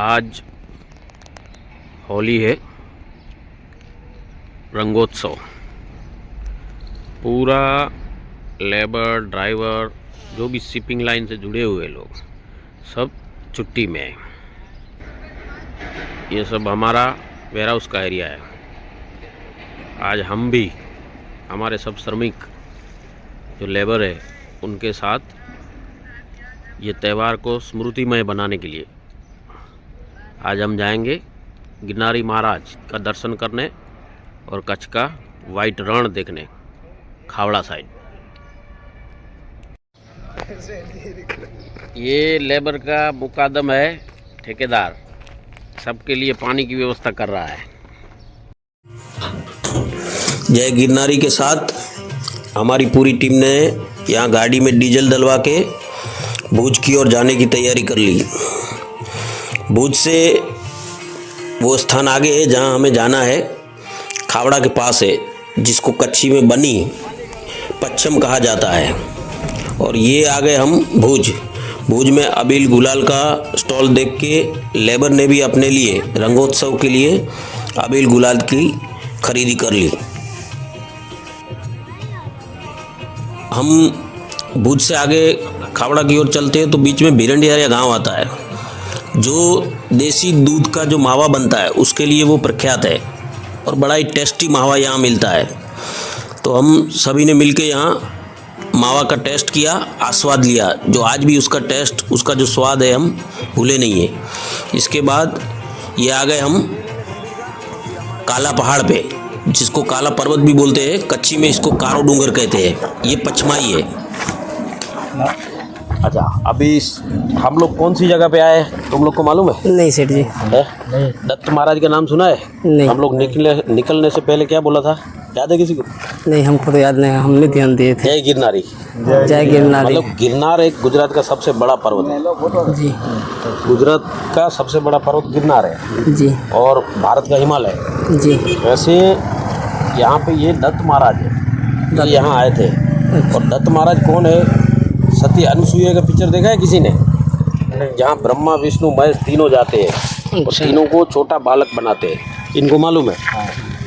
आज होली है, रंगोत्सव। पूरा लेबर, ड्राइवर, जो भी शिपिंग लाइन से जुड़े हुए लोग सब छुट्टी में है। ये सब हमारा वेयर हाउस का एरिया है। आज हम भी, हमारे सब श्रमिक जो लेबर है उनके साथ ये त्यौहार को स्मृतिमय बनाने के लिए आज हम जाएंगे गिरनारी महाराज का दर्शन करने और कच्छ का वाइट रण देखने, खावड़ा साइड। ये लेबर का मुकादम है, ठेकेदार सबके लिए पानी की व्यवस्था कर रहा है। जय गिरनारी के साथ हमारी पूरी टीम ने यहाँ गाड़ी में डीजल डलवा के भुज की ओर जाने की तैयारी कर ली। भुज से वो स्थान आगे है जहाँ हमें जाना है, खावड़ा के पास है, जिसको कच्छी में बनी पच्छम कहा जाता है। और ये आ गए हम भुज। भुज में अबील गुलाल का स्टॉल देख के लेबर ने भी अपने लिए रंगोत्सव के लिए अबील गुलाल की खरीदी कर ली। हम भुज से आगे खावड़ा की ओर चलते हैं तो बीच में भिरंडिया गांव आता है, जो देसी दूध का जो मावा बनता है उसके लिए वो प्रख्यात है और बड़ा ही टेस्टी मावा यहाँ मिलता है। तो हम सभी ने मिलके यहाँ मावा का टेस्ट किया, आस्वाद लिया, जो आज भी उसका टेस्ट, उसका जो स्वाद है हम भूले नहीं है। इसके बाद ये आ गए हम काला पहाड़ पे, जिसको काला पर्वत भी बोलते हैं, कच्छी में इसको कारो डूंगर कहते हैं। ये पचमाई है। अच्छा, अभी हम लोग कौन सी जगह पे आए हैं, तुम लोग को मालूम है? नहीं सेठ जी, है? दत्त महाराज का नाम सुना है? नहीं। हम लोग निकलने से पहले क्या बोला था, याद है किसी को? नहीं, हमको तो याद नहीं, हमने ध्यान दिए थे। जय गिरनारी। जय गिरनारी। मतलब गिरनार एक गुजरात का सबसे बड़ा पर्वत है जी। गुजरात का सबसे बड़ा पर्वत गिरनार है जी। और भारत का हिमालय। जी। वैसे यहाँ पे ये दत्त महाराज है, ये यहाँ आए थे। और दत्त महाराज कौन है? सती अनुसुईया का पिक्चर देखा है किसी ने? जहाँ ब्रह्मा विष्णु महेश तीनों जाते हैं और तीनों को छोटा बालक बनाते हैं। इनको मालूम है?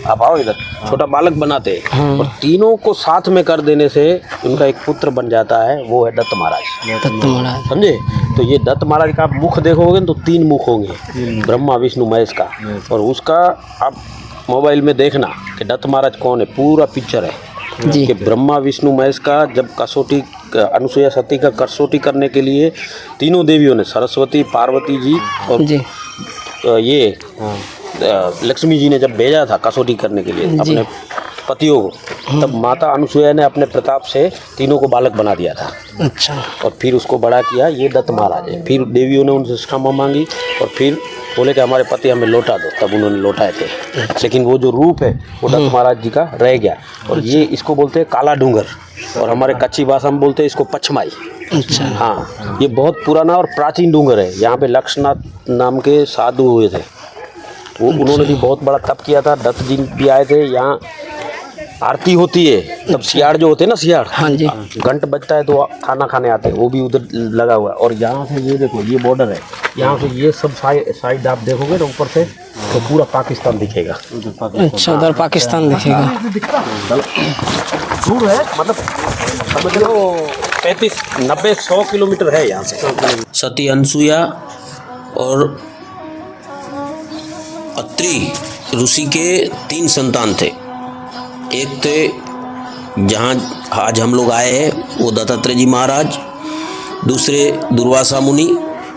आप आओ इधर। छोटा बालक बनाते हैं और तीनों को साथ में कर देने से उनका एक पुत्र बन जाता है, वो है दत्त महाराज। दत्त महाराज, समझे? तो ये दत्त महाराज का आप मुख देखोगे तो 3 मुख होंगे, ब्रह्मा विष्णु महेश का। और उसका आप मोबाइल में देखना कि दत्त महाराज कौन है, पूरा पिक्चर है कि ब्रह्मा विष्णु महेश का जब कसौटी, अनुसुईया सती का कसौटी करने के लिए तीनों देवियों ने, सरस्वती, पार्वती जी और ये लक्ष्मी जी ने जब भेजा था कसौटी करने के लिए अपने पतियों को, तब माता अनुसुईया ने अपने प्रताप से तीनों को बालक बना दिया था। अच्छा। और फिर उसको बड़ा किया, ये दत्त महाराज है। फिर देवियों ने उनसे क्षमा मांगी और फिर बोले कि हमारे पति हमें लौटा दो, तब उन्होंने लौटाए थे। लेकिन वो जो रूप है वो दत्त महाराज जी का रह गया। और ये इसको बोलते हैं काला डूंगर और हमारे कच्ची भाषा में बोलते हैं इसको पचमाई। अच्छा। हाँ, ये बहुत पुराना और प्राचीन डूंगर है। यहाँ पे लक्ष्मणनाथ नाम के साधु हुए थे, वो उन्होंने भी बहुत बड़ा तप किया था। दत्त जी भी आए थे। यहाँ आरती होती है तब सियाड़ जो होते हैं ना, सियाड़, हाँ जी, घंट बजता है तो खाना खाने आते हैं, वो भी उधर लगा हुआ है। और यहाँ से ये देखो, ये बॉर्डर है, यहाँ से ये सब साइड आप देखोगे तो ऊपर से तो पूरा पाकिस्तान दिखेगा। अच्छा, उधर पाकिस्तान दिखेगा। दूर है, मतलब समझ लो 35, 90, 100 किलोमीटर है यहाँ से। सती अनुसुईया और अत्रि ऋषि के 3 संतान थे। एक थे जहाँ आज हम लोग आए हैं वो दत्तात्रेय जी महाराज, दूसरे दुर्वासा मुनि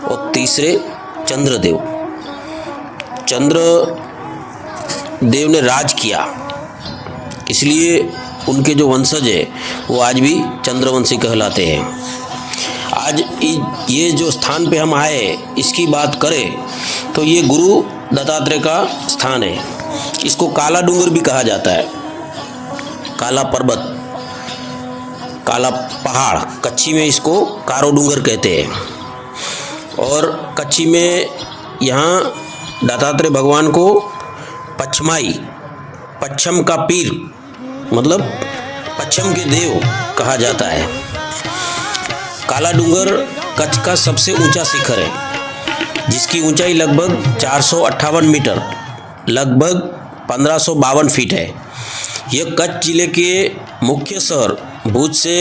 और तीसरे चंद्रदेव। चंद्रदेव ने राज किया, इसलिए उनके जो वंशज है वो आज भी चंद्रवंशी कहलाते हैं। आज ये जो स्थान पे हम आए हैं, इसकी बात करें तो ये गुरु दत्तात्रेय का स्थान है। इसको काला डूंगर भी कहा जाता है, काला पर्वत, काला पहाड़। कच्छी में इसको कारो डूंगर कहते हैं। और कच्छी में यहाँ दत्तात्रेय भगवान को पचमाई, पच्छम का पीर, मतलब पच्छम के देव कहा जाता है। काला डूंगर कच्छ का सबसे ऊंचा शिखर है। जिसकी ऊंचाई लगभग 458 मीटर लगभग 1552 फीट है। यह कच्छ जिले के मुख्य शहर भुज से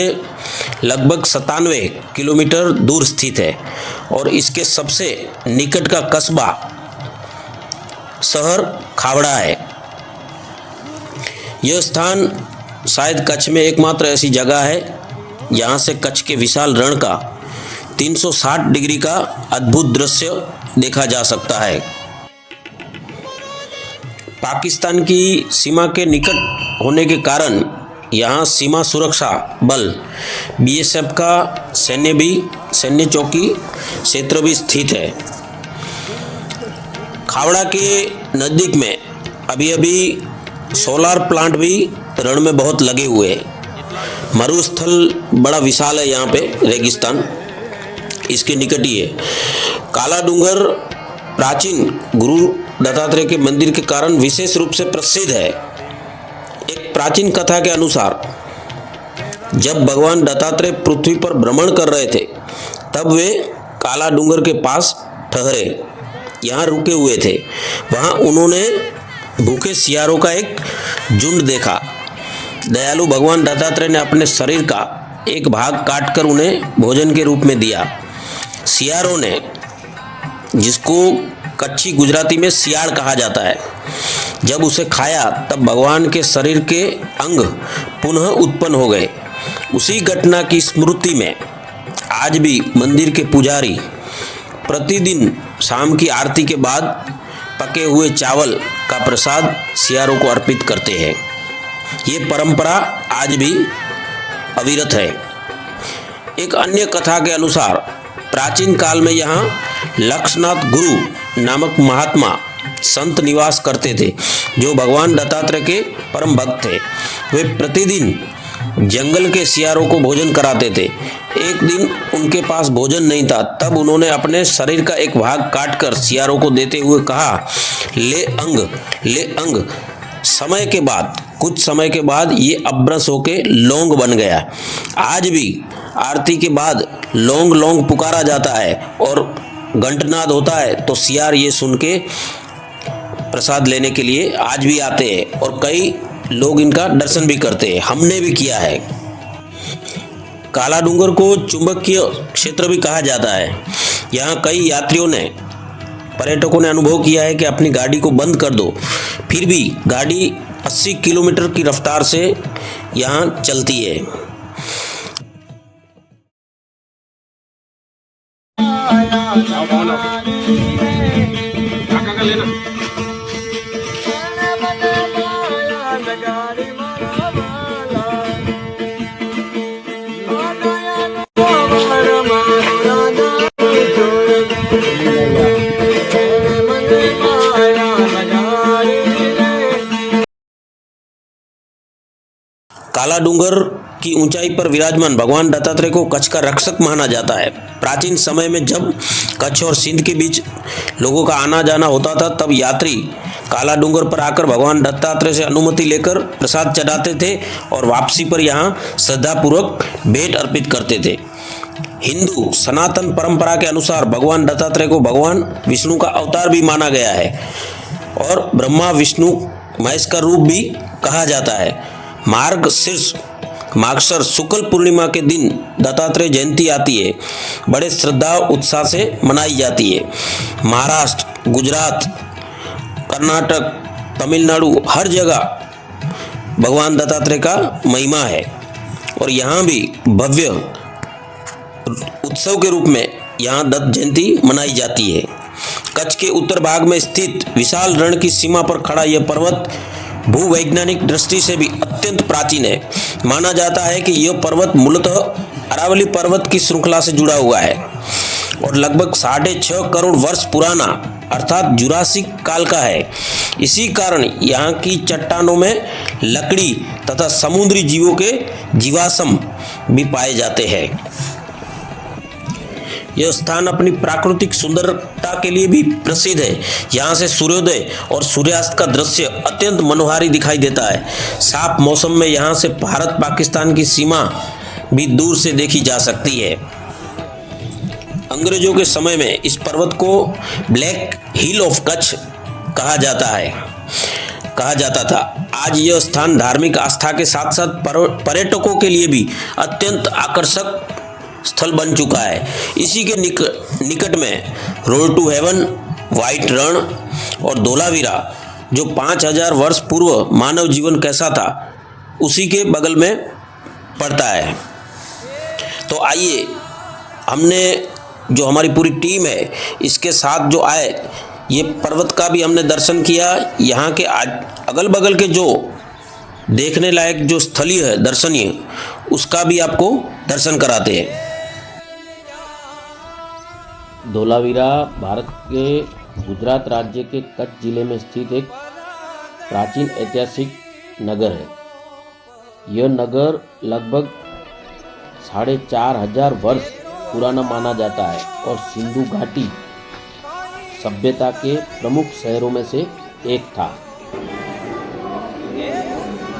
लगभग 97 किलोमीटर दूर स्थित है और इसके सबसे निकट का कस्बा शहर खावड़ा है। यह स्थान शायद कच्छ में एकमात्र ऐसी जगह है यहाँ से कच्छ के विशाल रण का 360 डिग्री का अद्भुत दृश्य देखा जा सकता है। पाकिस्तान की सीमा के निकट होने के कारण यहाँ सीमा सुरक्षा बल BSF का सैन्य चौकी क्षेत्र भी स्थित है। खावड़ा के नज़दीक में अभी सोलार प्लांट भी रण में बहुत लगे हुए हैं। मरुस्थल बड़ा विशाल है, यहाँ पे रेगिस्तान इसके निकट ही है। काला डूंगर प्राचीन गुरु दत्तात्रेय के मंदिर के कारण विशेष रूप से प्रसिद्ध है। एक प्राचीन कथा के अनुसार जब भगवान दत्तात्रेय पृथ्वी पर भ्रमण कर रहे थे तब वे काला डूंगर के पास ठहरे, यहाँ रुके हुए थे। वहाँ उन्होंने भूखे सियारों का एक झुंड देखा। दयालु भगवान दत्तात्रेय ने अपने शरीर का एक भाग काटकर उन्हें भोजन के रूप में दिया। सियारों ने, जिसको कच्छी गुजराती में सियाड़ कहा जाता है, जब उसे खाया तब भगवान के शरीर के अंग पुनः उत्पन्न हो गए। उसी घटना की स्मृति में आज भी मंदिर के पुजारी प्रतिदिन शाम की आरती के बाद पके हुए चावल का प्रसाद सियारों को अर्पित करते हैं। ये परंपरा आज भी अविरत है। एक अन्य कथा के अनुसार प्राचीन काल में यहाँ लक्ष्मनाथ गुरु नामक महात्मा संत निवास करते थे, जो भगवान दत्तात्रेय के परम भक्त थे। वे प्रतिदिन जंगल के सियारों को भोजन कराते थे। एक दिन उनके पास भोजन नहीं था, तब उन्होंने अपने शरीर का एक भाग काटकर सियारों को देते हुए कहा, ले अंग। कुछ समय के बाद ये अब्रस होके लौंग बन गया। आज भी आरती के बाद लौंग पुकारा जाता है और घंटनाद होता है, तो सियार ये सुन के प्रसाद लेने के लिए आज भी आते हैं और कई लोग इनका दर्शन भी करते हैं। हमने भी किया है। काला डूंगर को चुंबकीय क्षेत्र भी कहा जाता है। यहाँ कई पर्यटकों ने अनुभव किया है कि अपनी गाड़ी को बंद कर दो, फिर भी गाड़ी 80 किलोमीटर की रफ्तार से यहाँ चलती है। काला डूंगर की ऊंचाई पर विराजमान भगवान दत्तात्रेय को कच्छ का रक्षक माना जाता है। प्राचीन समय में जब कच्छ और सिंध के बीच लोगों का आना जाना होता था, तब यात्री काला डूंगर पर आकर भगवान दत्तात्रेय से अनुमति लेकर प्रसाद चढ़ाते थे और वापसी पर यहाँ श्रद्धापूर्वक भेंट अर्पित करते थे। हिंदू सनातन परंपरा के अनुसार भगवान दत्तात्रेय को भगवान विष्णु का अवतार भी माना गया है और ब्रह्मा विष्णु महेश का रूप भी कहा जाता है। मार्गशीर्ष शुक्ल पूर्णिमा के दिन दत्तात्रेय जयंती आती है, बड़े श्रद्धा उत्साह से मनाई जाती है। महाराष्ट्र, गुजरात, कर्नाटक, तमिलनाडु, हर जगह भगवान दत्तात्रेय का महिमा है और यहाँ भी भव्य उत्सव के रूप में यहाँ दत्त जयंती मनाई जाती है। कच्छ के उत्तर भाग में स्थित विशाल रण की सीमा पर खड़ा यह पर्वत भूवैज्ञानिक दृष्टि से भी अत्यंत प्राचीन है। माना जाता है कि यह पर्वत मूलतः अरावली पर्वत की श्रृंखला से जुड़ा हुआ है और लगभग 6.5 करोड़ वर्ष पुराना अर्थात जुरासिक काल का है। इसी कारण यहाँ की चट्टानों में लकड़ी तथा समुद्री जीवों के जीवाश्म भी पाए जाते हैं। यह स्थान अपनी प्राकृतिक सुंदरता के लिए भी प्रसिद्ध है। यहाँ से सूर्योदय और सूर्यास्त का दृश्य अत्यंत मनोहारी दिखाई देता है। साफ मौसम में यहाँ से भारत पाकिस्तान की सीमा भी दूर से देखी जा सकती है। अंग्रेजों के समय में इस पर्वत को ब्लैक हिल ऑफ कच्छ कहा जाता था। आज यह स्थान धार्मिक आस्था के साथ साथ पर्यटकों के लिए भी अत्यंत आकर्षक स्थल बन चुका है। इसी के निकट में रोड टू हेवन, व्हाइट रण और धोलावीरा, जो 5000 वर्ष पूर्व मानव जीवन कैसा था उसी के बगल में पड़ता है। तो आइए, हमने जो हमारी पूरी टीम है इसके साथ जो आए, ये पर्वत का भी हमने दर्शन किया। यहाँ के अगल बगल के जो देखने लायक जो स्थलीय है दर्शनीय, उसका भी आपको दर्शन कराते हैं। धोलावीरा भारत के गुजरात राज्य के कच्छ जिले में स्थित एक प्राचीन ऐतिहासिक नगर है। यह नगर लगभग 4500 वर्ष पुराना माना जाता है और सिंधु घाटी सभ्यता के प्रमुख शहरों में से एक था।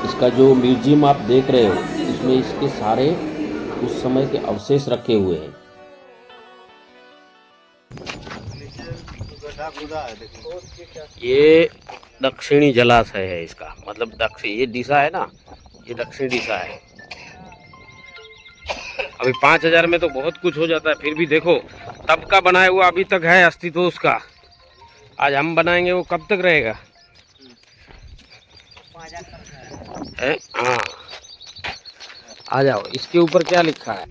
इसका जो म्यूजियम आप देख रहे हो, इसमें इसके सारे उस समय के अवशेष रखे हुए हैं। ये दक्षिणी जलाशय है इसका, मतलब दक्षिण, ये दिशा है ना, ये दक्षिणी दिशा है। अभी 5000 में तो बहुत कुछ हो जाता है, फिर भी देखो तब का बनाया हुआ अभी तक है अस्तित्व उसका। आज हम बनाएंगे वो कब तक रहेगा? हाँ, आ जाओ। इसके ऊपर क्या लिखा है?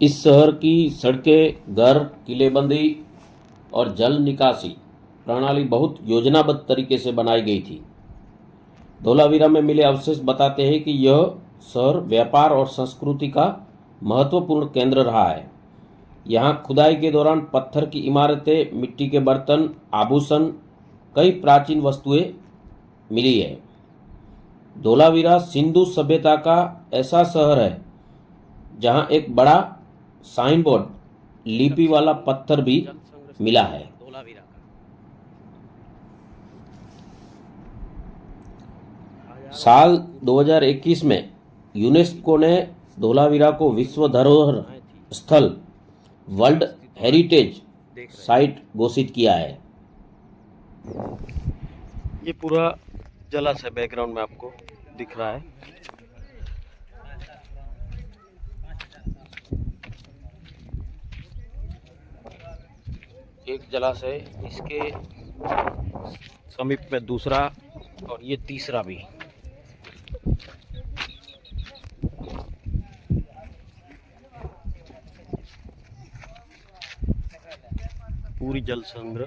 इस शहर की सड़कें, घर, किलेबंदी और जल निकासी प्रणाली बहुत योजनाबद्ध तरीके से बनाई गई थी। धोलावीरा में मिले अवशेष बताते हैं कि यह शहर व्यापार और संस्कृति का महत्वपूर्ण केंद्र रहा है। यहाँ खुदाई के दौरान पत्थर की इमारतें, मिट्टी के बर्तन, आभूषण, कई प्राचीन वस्तुएं मिली है। धोलावीरा सिंधु सभ्यता का ऐसा शहर है जहाँ एक बड़ा साइन बोर्ड, लिपि वाला पत्थर भी मिला है। साल 2021 में यूनेस्को ने धोलावीरा को विश्व धरोहर स्थल, वर्ल्ड हेरिटेज साइट घोषित किया है। ये पूरा जलाशय बैकग्राउंड में आपको दिख रहा है। एक जलाशय, इसके समीप में दूसरा, और ये तीसरा भी। पूरी जल संग्रह।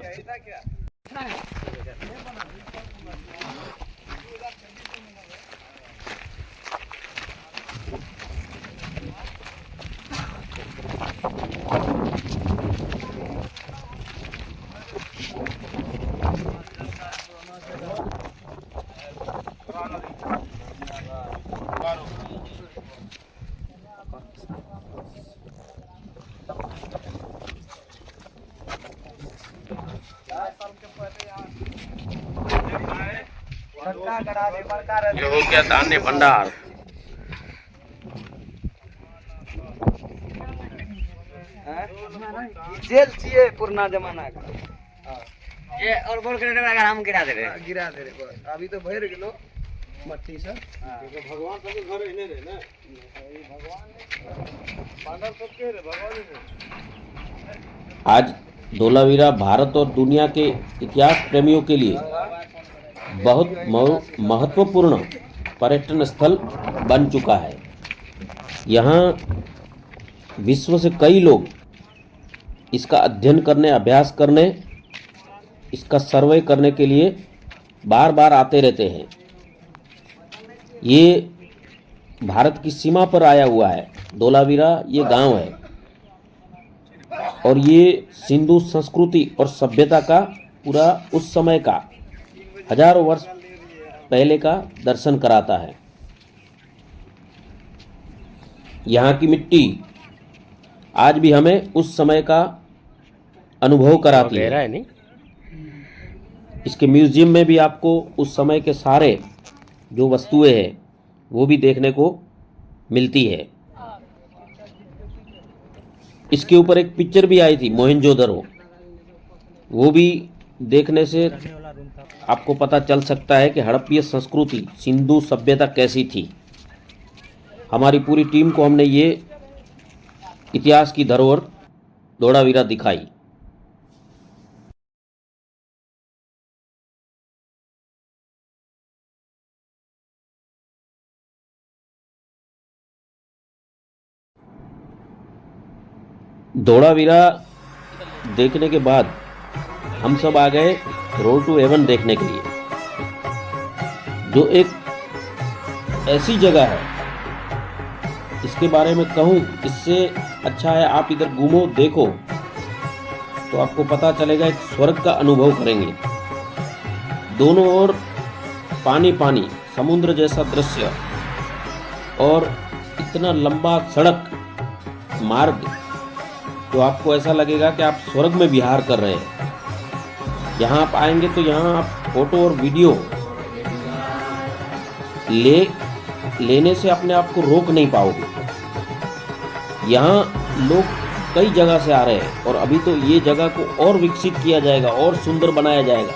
ये हो गया धान्य भंडार। जेल चाहिए पुराना जमाना का। ये और बोल के अगर हम गिरा दे रहे बस। अभी तो भर गेलो मट्टी से। भगवान सब घर इने रहे ना, भगवान सब के रे भगवान। आज धोलावीरा भारत और दुनिया के इतिहास प्रेमियों के लिए बहुत महत्वपूर्ण पर्यटन स्थल बन चुका है। यहाँ विश्व से कई लोग इसका अध्ययन करने, अभ्यास करने, इसका सर्वे करने के लिए बार बार आते रहते हैं। ये भारत की सीमा पर आया हुआ है। धोलावीरा ये गांव है और ये सिंधु संस्कृति और सभ्यता का पूरा उस समय का हजारों वर्ष पहले का दर्शन कराता है। यहाँ की मिट्टी आज भी हमें उस समय का अनुभव कराती है। इसके म्यूजियम में भी आपको उस समय के सारे जो वस्तुएं हैं वो भी देखने को मिलती है। इसके ऊपर एक पिक्चर भी आई थी मोहनजोदड़ो, वो भी देखने से आपको पता चल सकता है कि हड़प्पीय संस्कृति, सिंधु सभ्यता कैसी थी। हमारी पूरी टीम को हमने ये इतिहास की धरोहर धोलावीरा दिखाई। धोलावीरा देखने के बाद हम सब आ गए रोड टू हेवन देखने के लिए, जो एक ऐसी जगह है, इसके बारे में कहूँ इससे अच्छा है आप इधर घूमो, देखो तो आपको पता चलेगा, एक स्वर्ग का अनुभव करेंगे। दोनों ओर पानी पानी, समुद्र जैसा दृश्य और इतना लंबा सड़क मार्ग, तो आपको ऐसा लगेगा कि आप स्वर्ग में विहार कर रहे हैं। यहाँ आप आएंगे तो यहाँ आप फोटो और वीडियो लेने से अपने आप को रोक नहीं पाओगे। यहाँ लोग कई जगह से आ रहे हैं और अभी तो ये जगह को और विकसित किया जाएगा और सुंदर बनाया जाएगा।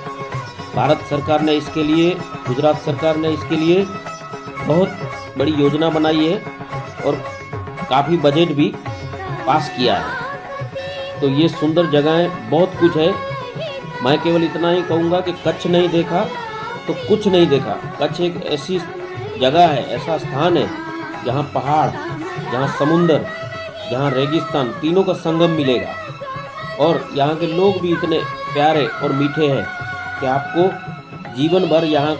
भारत सरकार ने इसके लिए, गुजरात सरकार ने इसके लिए बहुत बड़ी योजना बनाई है और काफ़ी बजट भी पास किया है। तो ये सुंदर जगहें बहुत कुछ है। मैं केवल इतना ही कहूँगा कि कच्छ नहीं देखा तो कुछ नहीं देखा। कच्छ एक ऐसी जगह है, ऐसा स्थान है जहाँ पहाड़, जहाँ समुंदर, जहाँ रेगिस्तान, तीनों का संगम मिलेगा। और यहाँ के लोग भी इतने प्यारे और मीठे हैं कि आपको जीवन भर यहाँ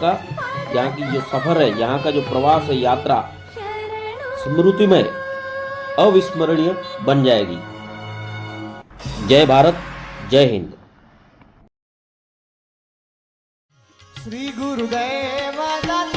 की जो सफ़र है, यहाँ का जो प्रवास है, यात्रा स्मृतिमय, अविस्मरणीय बन जाएगी। जय भारत, जय हिंद। श्री गुरुदेव दत्त